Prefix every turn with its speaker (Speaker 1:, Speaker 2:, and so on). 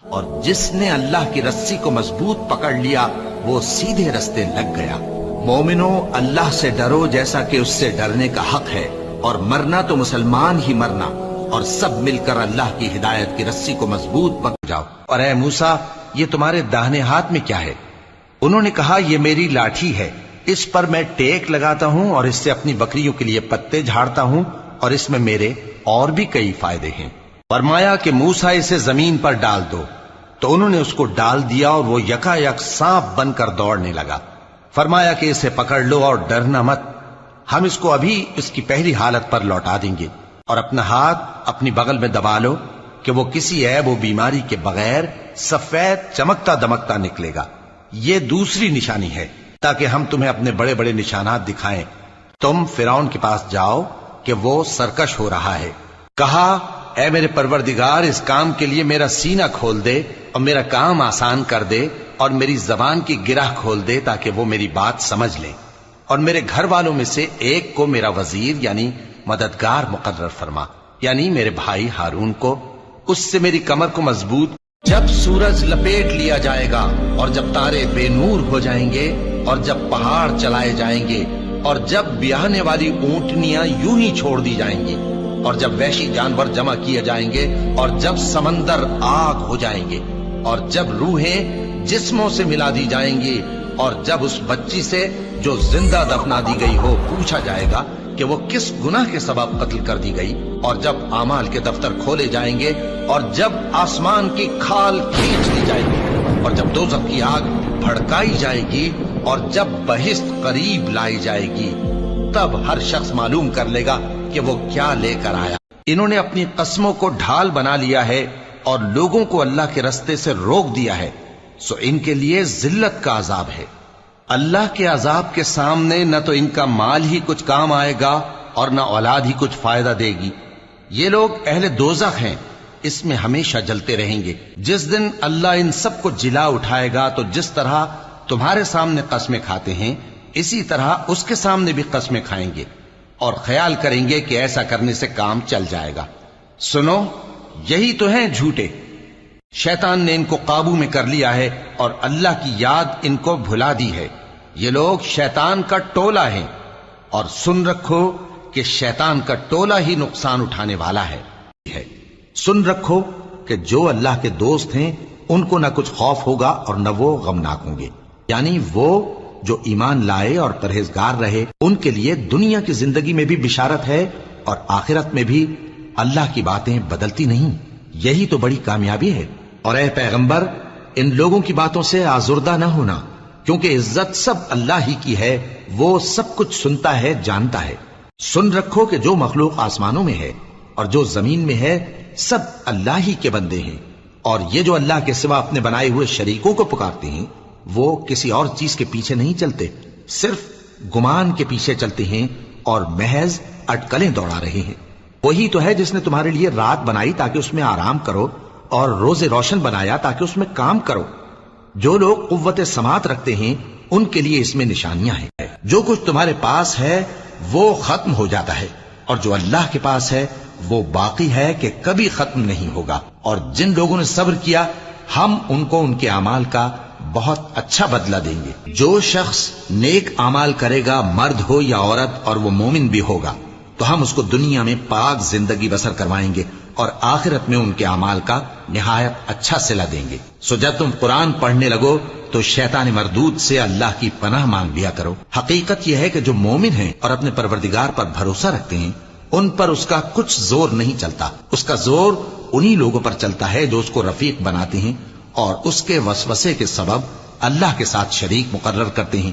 Speaker 1: اور جس نے اللہ کی رسی کو مضبوط پکڑ لیا وہ سیدھے رستے لگ گیا۔ مومنو، اللہ سے ڈرو جیسا کہ اس سے ڈرنے کا حق ہے، اور مرنا تو مسلمان ہی مرنا، اور سب مل کر اللہ کی ہدایت کی رسی کو مضبوط پکڑ جاؤ۔ اور اے موسیٰ، یہ تمہارے داہنے ہاتھ میں کیا ہے؟ انہوں نے کہا، یہ میری لاٹھی ہے، اس پر میں ٹیک لگاتا ہوں اور اس سے اپنی بکریوں کے لیے پتے جھاڑتا ہوں، اور اس میں میرے اور بھی کئی فائدے ہیں۔ فرمایا کہ موسیٰ اسے زمین پر ڈال دو، تو انہوں نے اس کو ڈال دیا اور وہ یکا یک سانپ بن کر دوڑنے لگا۔ فرمایا کہ اسے پکڑ لو اور ڈرنا مت، ہم اس کو ابھی اس کی پہلی حالت پر لوٹا دیں گے، اور اپنا ہاتھ اپنی بغل میں دبا لو کہ وہ کسی عیب و بیماری کے بغیر سفید چمکتا دمکتا نکلے گا۔ یہ دوسری نشانی ہے تاکہ ہم تمہیں اپنے بڑے بڑے نشانات دکھائیں۔ تم فرعون کے پاس جاؤ کہ وہ سرکش ہو رہا ہے۔ کہا، اے میرے پروردگار، اس کام کے لیے میرا سینہ کھول دے اور میرا کام آسان کر دے، اور میری زبان کی گرہ کھول دے تاکہ وہ میری بات سمجھ لیں، اور میرے گھر والوں میں سے ایک کو میرا وزیر یعنی مددگار مقرر فرما، یعنی میرے بھائی ہارون کو، اس سے میری کمر کو مضبوط۔ جب سورج لپیٹ لیا جائے گا، اور جب تارے بے نور ہو جائیں گے، اور جب پہاڑ چلائے جائیں گے، اور جب بیاہنے والی اونٹنیاں یوں ہی چھوڑ دی جائیں گی، اور جب وحشی جانور جمع کیے جائیں گے، اور جب سمندر آگ ہو جائیں گے، اور جب روحیں جسموں سے ملا دی جائیں گی، اور جب اس بچی سے جو زندہ دفنا دی گئی ہو پوچھا جائے گا کہ وہ کس گناہ کے سبب قتل کر دی گئی، اور جب اعمال کے دفتر کھولے جائیں گے، اور جب آسمان کی کھال کھینچ لی جائے گی، اور جب دوزخ کی آگ بھڑکائی جائے گی، اور جب بہشت قریب لائی جائے گی، تب ہر شخص معلوم کر لے گا کہ وہ کیا لے کر آیا۔ انہوں نے اپنی قسموں کو ڈھال بنا لیا ہے اور لوگوں کو اللہ کے رستے سے روک دیا ہے، سو ان کے لیے ذلت کا عذاب ہے۔ اللہ کے عذاب کے سامنے نہ تو ان کا مال ہی کچھ کام آئے گا اور نہ اولاد ہی کچھ فائدہ دے گی۔ یہ لوگ اہل دوزخ ہیں، اس میں ہمیشہ جلتے رہیں گے۔ جس دن اللہ ان سب کو جلا اٹھائے گا تو جس طرح تمہارے سامنے قسمیں کھاتے ہیں اسی طرح اس کے سامنے بھی قسمیں کھائیں گے، اور خیال کریں گے کہ ایسا کرنے سے کام چل جائے گا۔ سنو، یہی تو ہیں جھوٹے۔ شیطان نے ان کو قابو میں کر لیا ہے اور اللہ کی یاد ان کو بھلا دی ہے۔ یہ لوگ شیطان کا ٹولہ ہیں، اور سن رکھو کہ شیطان کا ٹولہ ہی نقصان اٹھانے والا ہے۔ سن رکھو کہ جو اللہ کے دوست ہیں ان کو نہ کچھ خوف ہوگا اور نہ وہ غمناک ہوں گے، یعنی وہ جو ایمان لائے اور پرہیزگار رہے، ان کے لیے دنیا کی زندگی میں بھی بشارت ہے اور آخرت میں بھی۔ اللہ کی باتیں بدلتی نہیں، یہی تو بڑی کامیابی ہے۔ اور اے پیغمبر، ان لوگوں کی باتوں سے آزردہ نہ ہونا، کیونکہ عزت سب اللہ ہی کی ہے، وہ سب کچھ سنتا ہے، جانتا ہے۔ سن رکھو کہ جو مخلوق آسمانوں میں ہے اور جو زمین میں ہے سب اللہ ہی کے بندے ہیں، اور یہ جو اللہ کے سوا اپنے بنائے ہوئے شریکوں کو پکارتے ہیں وہ کسی اور چیز کے پیچھے نہیں چلتے، صرف گمان کے پیچھے چلتے ہیں اور محض اٹکلیں دوڑا رہے ہیں۔ وہی تو ہے جس نے تمہارے لیے رات بنائی تاکہ اس میں آرام کرو، اور روز روشن بنایا تاکہ اس میں کام کرو۔ جو لوگ قوت سماعت رکھتے ہیں ان کے لیے اس میں نشانیاں ہیں۔ جو کچھ تمہارے پاس ہے وہ ختم ہو جاتا ہے، اور جو اللہ کے پاس ہے وہ باقی ہے کہ کبھی ختم نہیں ہوگا۔ اور جن لوگوں نے صبر کیا ہم ان کو ان کے اعمال کا بہت اچھا بدلہ دیں گے۔ جو شخص نیک اعمال کرے گا، مرد ہو یا عورت، اور وہ مومن بھی ہوگا، تو ہم اس کو دنیا میں پاک زندگی بسر کروائیں گے، اور آخرت میں ان کے اعمال کا نہایت اچھا صلہ دیں گے۔ سو جب تم قرآن پڑھنے لگو تو شیطان مردود سے اللہ کی پناہ مانگ لیا کرو۔ حقیقت یہ ہے کہ جو مومن ہیں اور اپنے پروردگار پر بھروسہ رکھتے ہیں ان پر اس کا کچھ زور نہیں چلتا۔ اس کا زور انہی لوگوں پر چلتا ہے جو اس کو رفیق بناتے ہیں اور اس کے وسوسے کے سبب اللہ کے ساتھ شریک مقرر کرتے ہیں۔